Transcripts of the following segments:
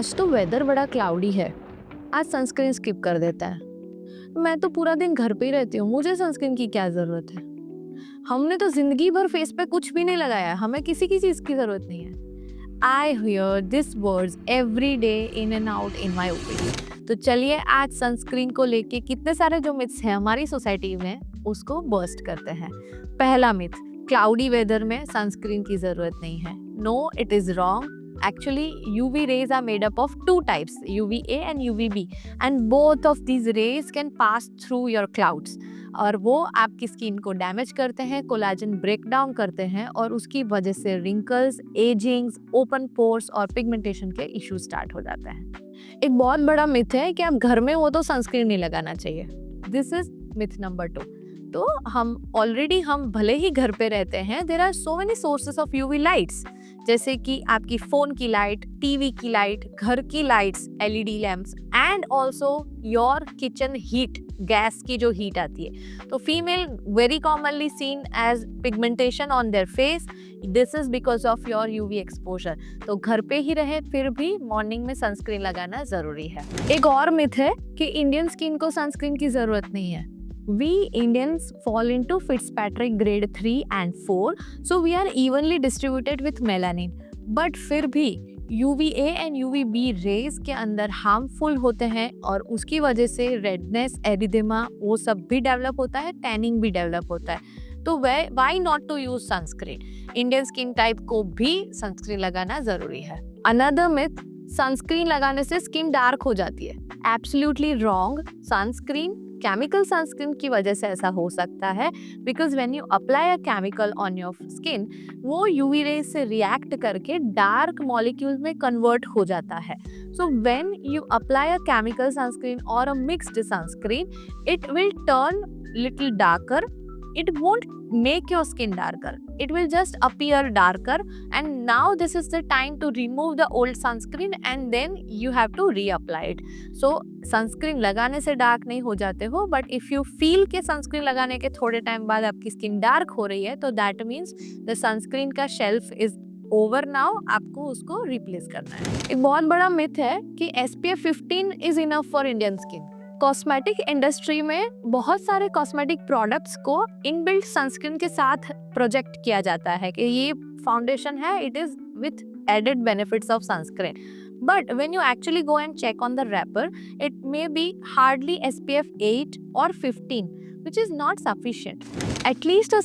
आज तो वेदर बड़ा क्लाउडी है, आज सनस्क्रीन स्किप कर देता है। मैं तो पूरा दिन घर पे ही रहती हूँ, मुझे सनस्क्रीन की क्या जरूरत है। हमने तो जिंदगी भर फेस पे कुछ भी नहीं लगाया, हमें किसी की चीज की जरूरत नहीं है। I hear this words every day in and out in my opinion. तो चलिए आज सनस्क्रीन को लेके कितने सारे जो मिथ्स हैं हमारी सोसाइटी में उसको बर्स्ट करते हैं। पहला मिथ, क्लाउडी वेदर में सनस्क्रीन की जरूरत नहीं है। No, it is wrong. Actually, UV rays are made up of two types, UVA and UVB, and both of these rays can pass through your clouds. और वो आपकी स्किन को damage करते हैं, कोलाजन ब्रेक डाउन करते हैं और उसकी वजह से रिंकल्स, एजिंग्स, ओपन पोर्स और पिगमेंटेशन के इश्यू स्टार्ट हो जाते हैं। एक बहुत बड़ा मिथ है कि आप घर में हो तो सनस्क्रीन नहीं लगाना चाहिए। This is myth number 2. तो हम भले ही घर पे रहते हैं, there are so many sources of UV lights, जैसे कि आपकी फोन की लाइट, टीवी की लाइट, घर की lights, LED lamps and also your kitchen heat, gas की जो हीट आती है। तो female very commonly seen as pigmentation on their face, this is because of your UV exposure. तो घर पे ही रहे फिर भी मॉर्निंग में सनस्क्रीन लगाना जरूरी है। एक और मिथ है कि इंडियन स्किन को सनस्क्रीन की जरूरत नहीं है। We Indians fall into Fitzpatrick grade 3 and 4, so we are evenly distributed with melanin. But फिर भी UVA and UVB रेज के अंदर हार्मफुल होते हैं और उसकी वजह से रेडनेस, एरिदेमा वो सब भी डेवलप होता है, टैनिंग भी डेवलप होता है। तो why not to use sunscreen? Indian skin type को भी सनस्क्रीन लगाना जरूरी है। अनदर मिथ, सनस्क्रीन लगाने से स्किन डार्क हो जाती है। Absolutely wrong. Sunscreen, chemical sunscreen की वजह से ऐसा हो सकता है, because when you apply a chemical on your skin, वो यूवी रेज से रिएक्ट करके डार्क मॉलिक्यूल में कन्वर्ट हो जाता है। So when you apply a chemical sunscreen और a mixed sunscreen, it will turn little darker. It won't make your skin darker. It will just appear darker, and now this is the time to remove the old sunscreen and then you have to reapply it. So sunscreen लगाने से dark नहीं हो जाते हो, but if you feel कि sunscreen लगाने के थोड़े टाइम बाद आपकी स्किन डार्क हो रही है, तो that means the sunscreen का शेल्फ is over now, आपको उसको रिप्लेस करना है। एक बहुत बड़ा मिथ है कि SPF 15 is enough for Indian skin. Cosmetic industry में बहुत सारे कॉस्मेटिक प्रोडक्ट्स को इनबिल्ट सनस्क्रीन के साथ प्रोजेक्ट किया जाता है कि ये फाउंडेशन है, it is with added benefits of sunscreen. But when you actually go and check on the wrapper, it may be hardly SPF 8 or 15, which is not sufficient. At least a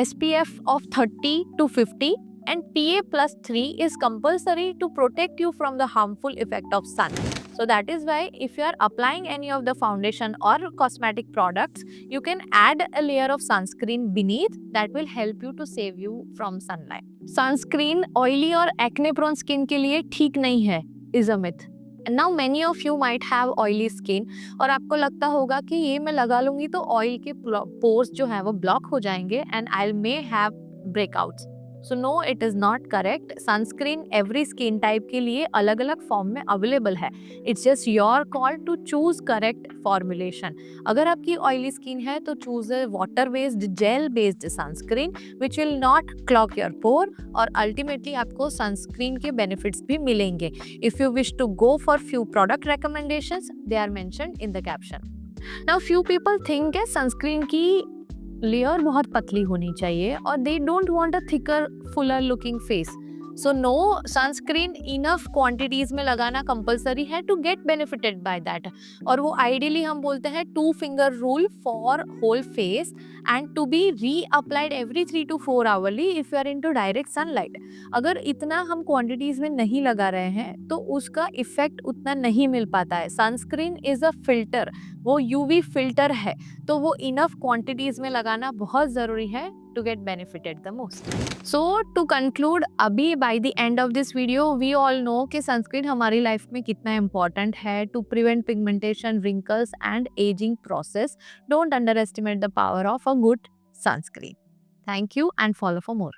SPF of 30 to 50 and PA+3 is compulsory to protect you from the harmful effect of sun. So that is why if you are applying any of the foundation or cosmetic products, you can add a layer of sunscreen beneath. That will help you to save you from sunlight. Sunscreen oily और acne prone skin के लिए ठीक नहीं है is a myth. And now many of you might have oily skin और आपको लगता होगा कि ये मैं लगा लूंगी तो ऑयल के पोर्स जो है वो ब्लॉक हो जाएंगे and I may have breakouts. So no, it is not correct. Sunscreen every skin type के लिए अलग अलग फॉर्म में अवेलेबल है. It's just your call to choose correct formulation. अगर आपकी oily skin है तो choose a water based, gel based sunscreen which will not clog your pore और ultimately आपको sunscreen के benefits भी मिलेंगे. If you wish to go for few product recommendations, they are mentioned in the caption. Now few people think कि sunscreen की layer बहुत पतली होनी चाहिए और they don't want a thicker, fuller looking face. So no, sunscreen enough quantities में लगाना compulsory है to get benefited by that. और वो आइडियली हम बोलते हैं 2 finger rule for whole face and to be reapplied every 3 to 4 hourly if you are into direct sunlight. अगर इतना हम क्वांटिटीज में नहीं लगा रहे हैं तो उसका इफेक्ट उतना नहीं मिल पाता है. सनस्क्रीन इज अ फिल्टर, वो यूवी फिल्टर है, तो वो इनफ क्वांटिटीज में लगाना बहुत जरूरी है to get benefited the most. So to conclude, अभी by the end of this video we all know कि sunscreen हमारी लाइफ में कितना important है to prevent pigmentation, wrinkles and aging process. Don't underestimate the power of a good sunscreen. Thank you and follow for more.